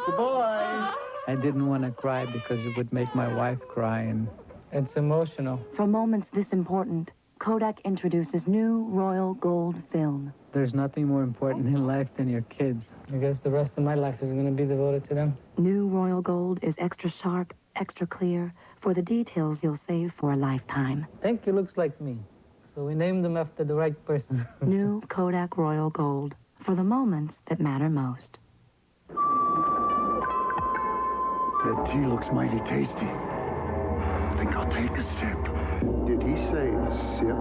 It's a boy. I didn't want to cry because it would make my wife cry, and it's emotional. For moments this important, Kodak introduces new Royal Gold film. There's nothing more important in life than your kids. I guess the rest of my life is going to be devoted to them. New Royal Gold is extra sharp, extra clear, for the details you'll save for a lifetime. I think he looks like me, so we named him after the right person. New Kodak Royal Gold, for the moments that matter most. That tea looks mighty tasty. I think I'll take a sip. Did he say sip?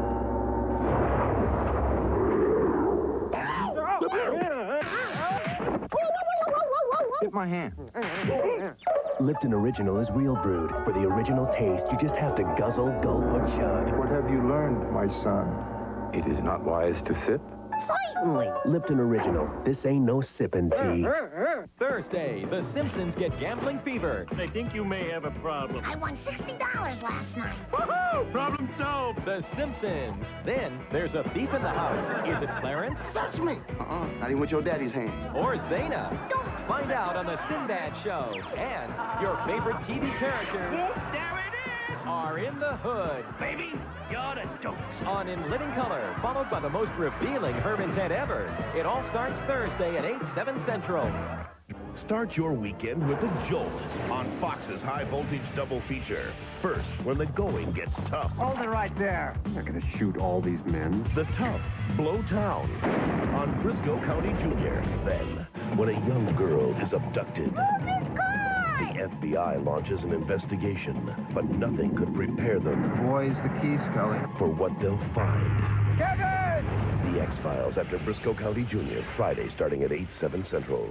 Hit my hand. Lipton Original is real brewed. For the original taste, you just have to guzzle, gulp, or chug. What have you learned, my son? It is not wise to sip. Certainly. Lipton Original. This ain't no sippin' tea. Thursday, the Simpsons get gambling fever. I think you may have a problem. I won $60 last night. Woohoo! Problem solved. The Simpsons. Then there's a thief in the house. Is it Clarence? Search me. Not even with your daddy's hand. Or Zana? Find out on the Sinbad Show. And your favorite TV characters There it is! are in the hood. Baby, you're the dopest. On In Living Color, followed by the most revealing Herman's head ever. It all starts Thursday at 8, 7 Central. Start your weekend with a jolt on Fox's high-voltage double feature. First, when the going gets tough. Hold it right there. I'm not going to shoot all these men. The Tough Blow Town on Brisco County Jr. Then, when a young girl is abducted, the FBI launches an investigation, but nothing could prepare them Boy's the key, Scully. for what they'll find. Kevin! The X-Files after Brisco County Jr. Friday starting at 8, 7 Central.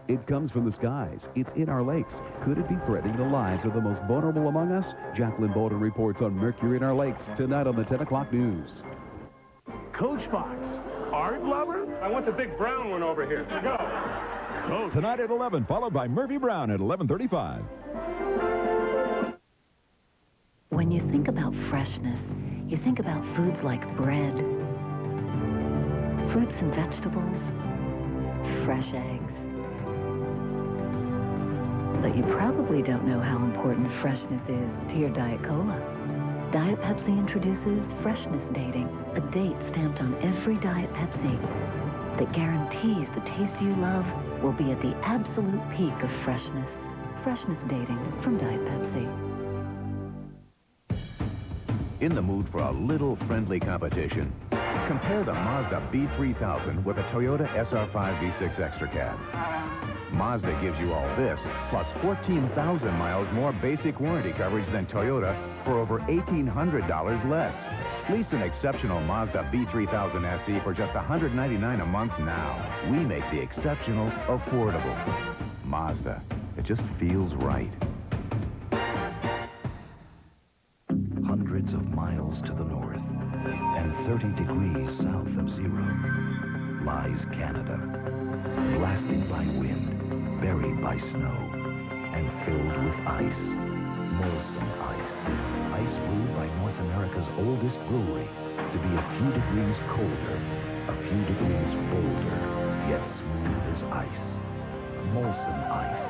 It comes from the skies. It's in our lakes. Could it be threatening the lives of the most vulnerable among us? Jacqueline Bolden reports on Mercury in our lakes tonight on the 10 o'clock news. Coach Fox, art lover? I want the big brown one over here. To go. Coach. Tonight at 11, followed by Murphy Brown at 11:35. When you think about freshness, you think about foods like bread, fruits and vegetables, fresh eggs. But you probably don't know how important freshness is to your Diet Cola. Diet Pepsi introduces freshness dating, a date stamped on every Diet Pepsi that guarantees the taste you love will be at the absolute peak of freshness. Freshness dating from Diet Pepsi. In the mood for a little friendly competition? Compare the Mazda B3000 with a Toyota SR5 V6 Extra Cab. Mazda gives you all this, plus 14,000 miles more basic warranty coverage than Toyota for over $1,800 less. Lease an exceptional Mazda B3000 SE for just $199 a month now. We make the exceptional affordable. Mazda. It just feels right. Hundreds of miles to the north and 30 degrees south of zero lies Canada, blasted by wind, buried by snow, and filled with ice. Molson Ice. Ice brewed by North America's oldest brewery to be a few degrees colder, a few degrees bolder, yet smooth as ice. Molson Ice.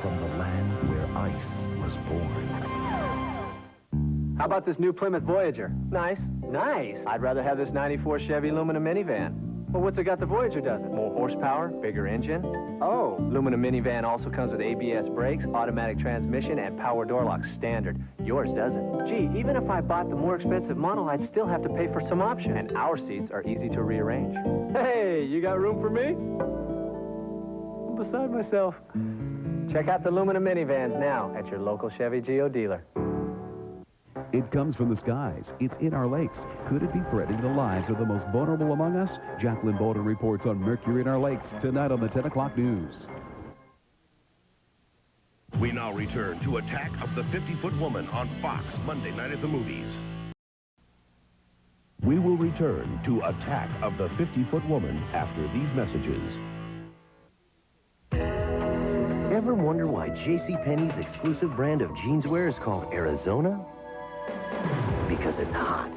From the land where ice was born. How about this new Plymouth Voyager? Nice. Nice. I'd rather have this 94 Chevy Lumina minivan. Well, what's it got the Voyager doesn't? More horsepower, bigger engine? Oh, Lumina minivan also comes with ABS brakes, automatic transmission, and power door locks standard. Yours doesn't. Gee, even if I bought the more expensive model, I'd still have to pay for some option. And our seats are easy to rearrange. Hey, you got room for me? I'm beside myself. Check out the Lumina minivans now at your local Chevy Geo dealer. It comes from the skies. It's in our lakes. Could it be threatening the lives of the most vulnerable among us? Jacqueline Bolden reports on Mercury in our lakes tonight on the 10 o'clock news. We now return to Attack of the 50-Foot Woman on Fox Monday night at the movies. We will return to Attack of the 50-Foot Woman after these messages. Ever wonder why JCPenney's exclusive brand of jeanswear is called Arizona? Because it's hot,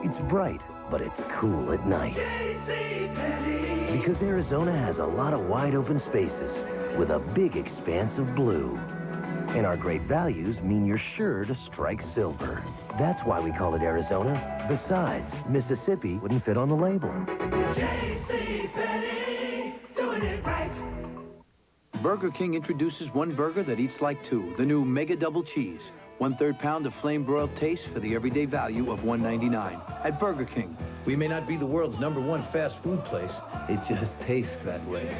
it's bright, but it's cool at night. JCPenney. Because Arizona has a lot of wide open spaces with a big expanse of blue. And our great values mean you're sure to strike silver. That's why we call it Arizona. Besides, Mississippi wouldn't fit on the label. JCPenney, doing it right. Burger King introduces one burger that eats like two, the new Mega Double Cheese. 1/3 pound of flame-broiled taste for the everyday value of $1.99. At Burger King, we may not be the world's #1 fast food place. It just tastes that way.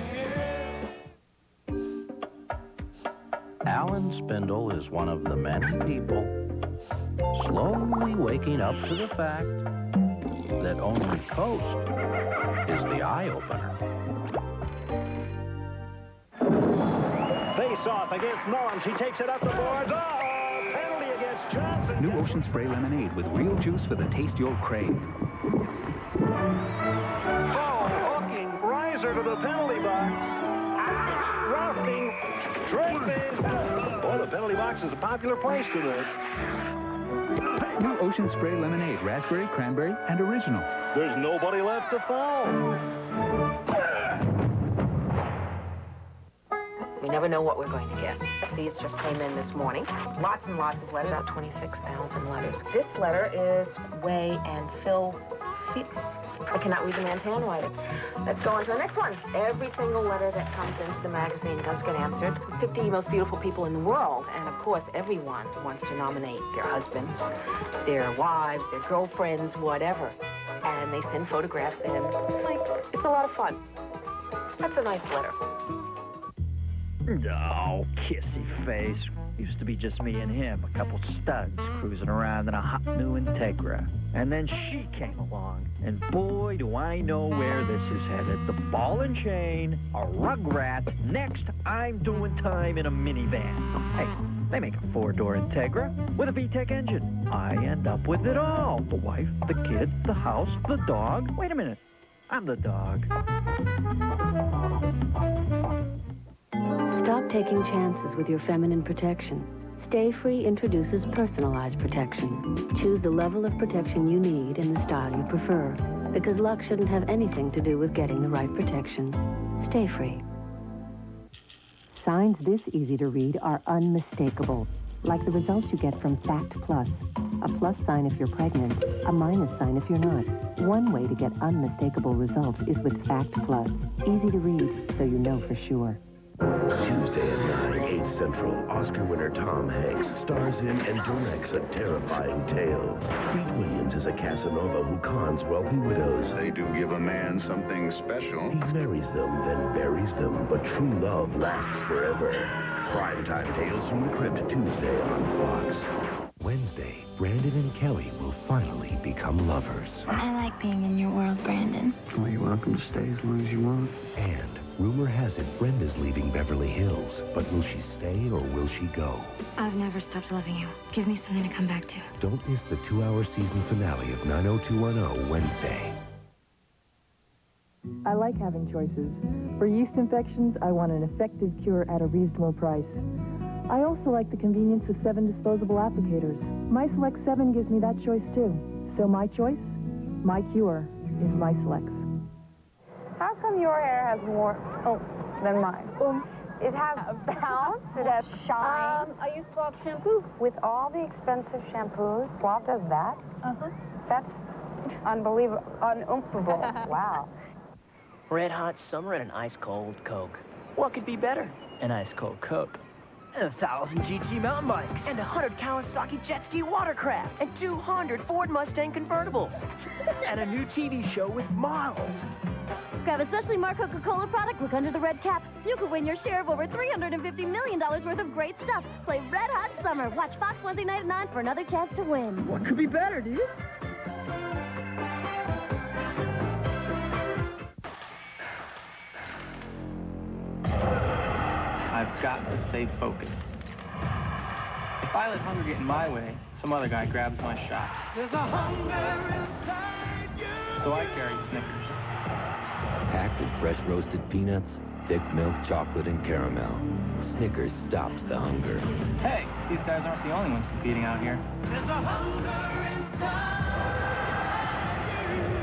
Alan Spindle is one of the many people slowly waking up to the fact that only Coast is the eye-opener. Face-off against Mullins. He takes it up the boards. Oh, penalty against Johnson. New Ocean Spray Lemonade with real juice for the taste you'll crave. Oh, hooking riser to the penalty box. Roughing, draping. Boy, the penalty box is a popular place today. New Ocean Spray Lemonade, raspberry, cranberry, and original. There's nobody left to foul. We never know what we're going to get. These just came in this morning. Lots and lots of letters, about 26,000 letters. This letter is Way and Phil. I cannot read the man's handwriting. Let's go on to the next one. Every single letter that comes into the magazine does get answered. 50 most beautiful people in the world. And of course, everyone wants to nominate their husbands, their wives, their girlfriends, whatever. And they send photographs in. Like, it's a lot of fun. That's a nice letter. Oh, kissy face. Used to be just me and him, a couple studs cruising around in a hot new Integra. And then she came along, and boy, do I know where this is headed. The ball and chain, a rugrat. Next, I'm doing time in a minivan. Hey, they make a 4-door Integra with a VTEC engine. I end up with it all. The wife, the kid, the house, the dog. Wait a minute, I'm the dog. Stop taking chances with your feminine protection. Stayfree introduces personalized protection. Choose the level of protection you need in the style you prefer, because luck shouldn't have anything to do with getting the right protection. Stayfree. Signs this easy to read are unmistakable, like the results you get from Fact Plus. A plus sign if you're pregnant, a minus sign if you're not. One way to get unmistakable results is with Fact Plus. Easy to read, so you know for sure. Tuesday at 9, 8 Central, Oscar winner Tom Hanks stars in and directs a terrifying tale. Pete Williams is a Casanova who cons wealthy widows. They do give a man something special. He marries them, then buries them, but true love lasts forever. Primetime Tales from the Crypt, Tuesday on Fox. Wednesday, Brandon and Kelly will finally become lovers. I like being in your world, Brandon. Well, you're welcome to stay as long as you want. And rumor has it Brenda's leaving Beverly Hills, but will she stay or will she go? I've never stopped loving you. Give me something to come back to. Don't miss the 2-hour season finale of 90210 Wednesday. I like having choices. For yeast infections, I want an effective cure at a reasonable price. I also like the convenience of 7 disposable applicators. My Select 7 gives me that choice too. So my choice, my cure, is my Selects. How come your hair has more than mine? It has a bounce, it has shine. I use Suave shampoo. With all the expensive shampoos, Suave does that? That's unbelievable, unoomphable. Wow. Red hot summer and an ice cold Coke. What could be better? An ice cold Coke. And 1,000 GT mountain bikes. And 100 Kawasaki jet ski watercraft. And 200 Ford Mustang convertibles. And a new TV show with models. Grab a specially marked Coca-Cola product, look under the red cap. You could win your share of over $350 million worth of great stuff. Play Red Hot Summer. Watch Fox Wednesday night at 9 for another chance to win. What could be better, dude? I've got to stay focused. If I let hunger get in my way, some other guy grabs my shot. There's a hunger inside you. So I carry Snickers. Packed with fresh roasted peanuts, thick milk chocolate, and caramel. Snickers stops the hunger. Hey, these guys aren't the only ones competing out here. There's a hunger inside you.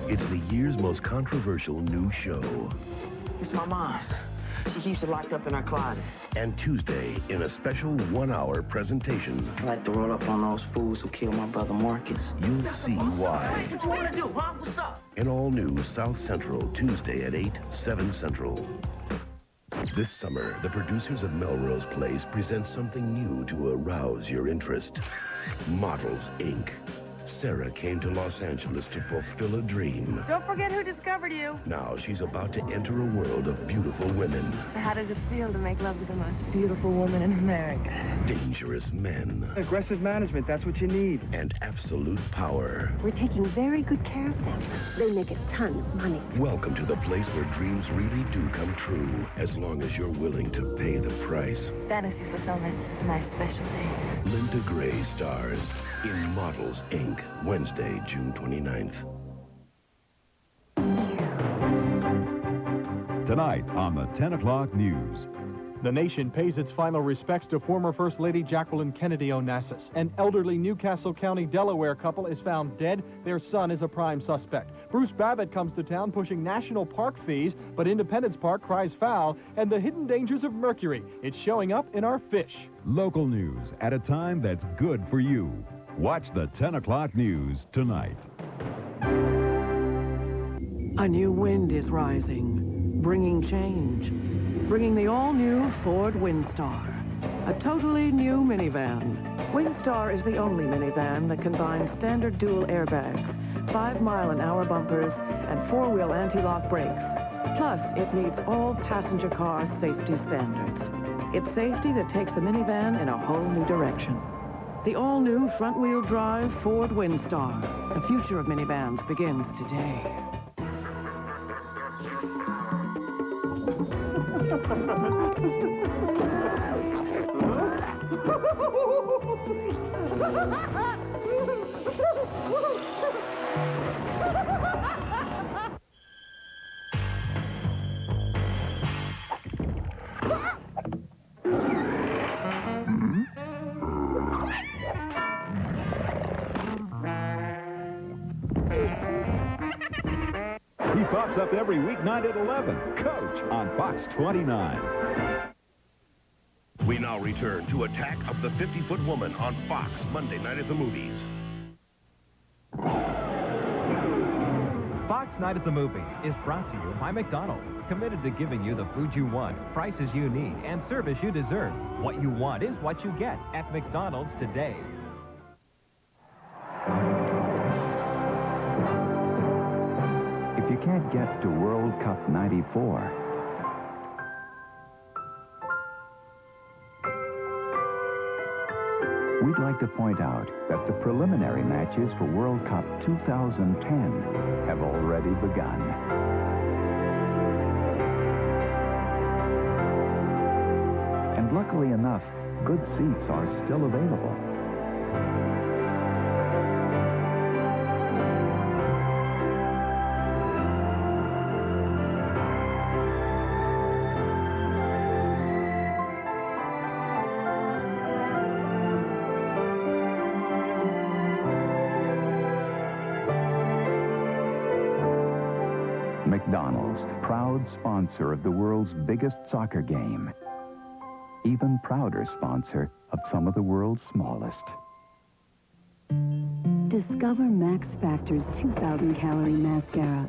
It's the year's most controversial new show. It's my mom. She keeps it locked up in her closet. And Tuesday, in a special 1-hour presentation, I like to roll up on those fools who killed my brother Marcus. you'll see why. What you want to do, huh? What's up? An all-new South Central, Tuesday at 8, 7 Central. This summer, the producers of Melrose Place present something new to arouse your interest. Models, Inc. Sarah came to Los Angeles to fulfill a dream. Don't forget who discovered you. Now she's about to enter a world of beautiful women, So how does it feel to make love to the most beautiful woman in America? dangerous men, Aggressive management, that's what you need. and absolute power. We're taking very good care of them. They make a ton of money. Welcome to the place where dreams really do come true, as long as you're willing to pay the price. Fantasy fulfillment is my specialty. Linda Gray stars in Models, Inc., Wednesday, June 29th. Tonight on the 10 o'clock news. The nation pays its final respects to former First Lady Jacqueline Kennedy Onassis. An elderly Newcastle County, Delaware couple is found dead. Their son is a prime suspect. Bruce Babbitt comes to town pushing national park fees, but Independence Park cries foul, and the hidden dangers of Mercury. It's showing up in our fish. Local news at a time that's good for you. Watch the 10 o'clock news tonight. A new wind is rising, bringing change. Bringing the all-new Ford Windstar, a totally new minivan. Windstar is the only minivan that combines standard dual airbags, 5-mile-an-hour bumpers, and 4-wheel anti-lock brakes. Plus, it meets all passenger car safety standards. It's safety that takes the minivan in a whole new direction. The all-new front-wheel drive Ford Windstar. The future of minivans begins today. He pops up every weeknight at 11. Coach on Fox 29. We now return to Attack of the 50-Foot Woman on Fox, Monday night at the movies. Fox Night at the Movies is brought to you by McDonald, committed to giving you the food you want, prices you need, and service you deserve. What you want is what you get at McDonald's today. If you can't get to World Cup '94, we'd like to point out that the preliminary matches for World Cup 2010 have already begun. And luckily enough, good seats are still available. McDonald's, proud sponsor of the world's biggest soccer game. Even prouder sponsor of some of the world's smallest. Discover Max Factor's 2,000-calorie mascara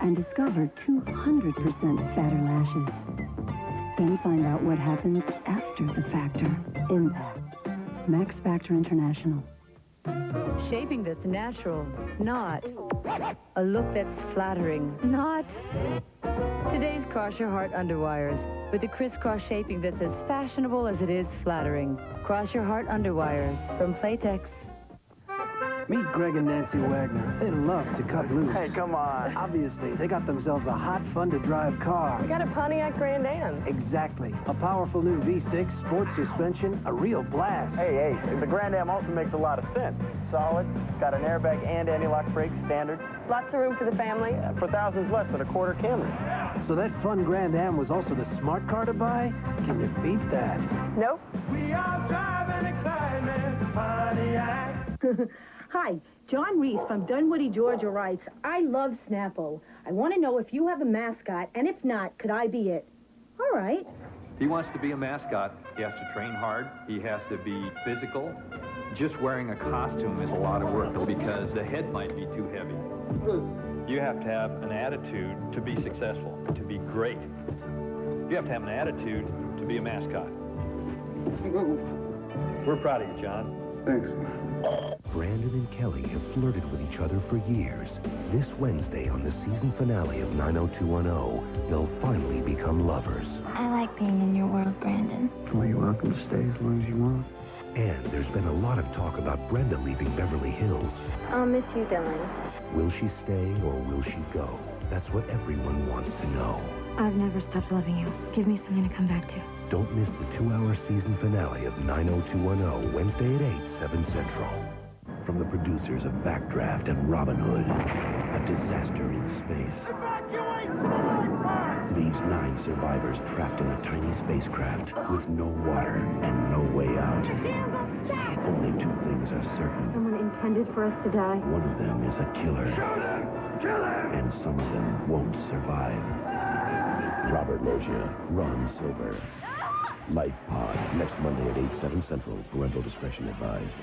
and discover 200% fatter lashes. Then find out what happens after the factor. Impact. Max Factor International. Shaping that's natural, not. A look that's flattering, not. Today's Cross Your Heart underwires with a crisscross shaping that's as fashionable as it is flattering. Cross Your Heart underwires from Playtex. Meet Greg and Nancy Wagner. They love to cut loose. Hey, come on. Obviously, they got themselves a hot, fun-to-drive car. We got a Pontiac Grand Am. Exactly. A powerful new V6, sports suspension, a real blast. Hey, the Grand Am also makes a lot of sense. It's solid, it's got an airbag and anti-lock brakes standard. Lots of room for the family. For thousands less than a quarter Camry. So that fun Grand Am was also the smart car to buy? Can you beat that? Nope. We are driving excitement, Pontiac. Hi, John Reese from Dunwoody, Georgia writes, I love Snapple. I want to know if you have a mascot, and if not, could I be it? All right. If he wants to be a mascot, he has to train hard. He has to be physical. Just wearing a costume is a lot of work because the head might be too heavy. You have to have an attitude to be successful, to be great. You have to have an attitude to be a mascot. We're proud of you, John. Thanks. Brandon and Kelly have flirted with each other for years. This Wednesday on the season finale of 90210, they'll finally become lovers. I like being in your world, Brandon. Well, you're welcome to stay as long as you want. And there's been a lot of talk about Brenda leaving Beverly Hills. I'll miss you, Dylan. Will she stay or will she go? That's what everyone wants to know. I've never stopped loving you. Give me something to come back to. Don't miss the 2-hour season finale of 90210, Wednesday at 8, 7 Central. From the producers of Backdraft and Robin Hood, a disaster in space leaves 9 survivors trapped in a tiny spacecraft with no water and no way out. Only 2 things are certain. Someone intended for us to die. One of them is a killer. Kill him! And some of them won't survive. Robert Loggia, Ron Silver. Life Pod, next Monday at 8, 7 Central. Parental discretion advised.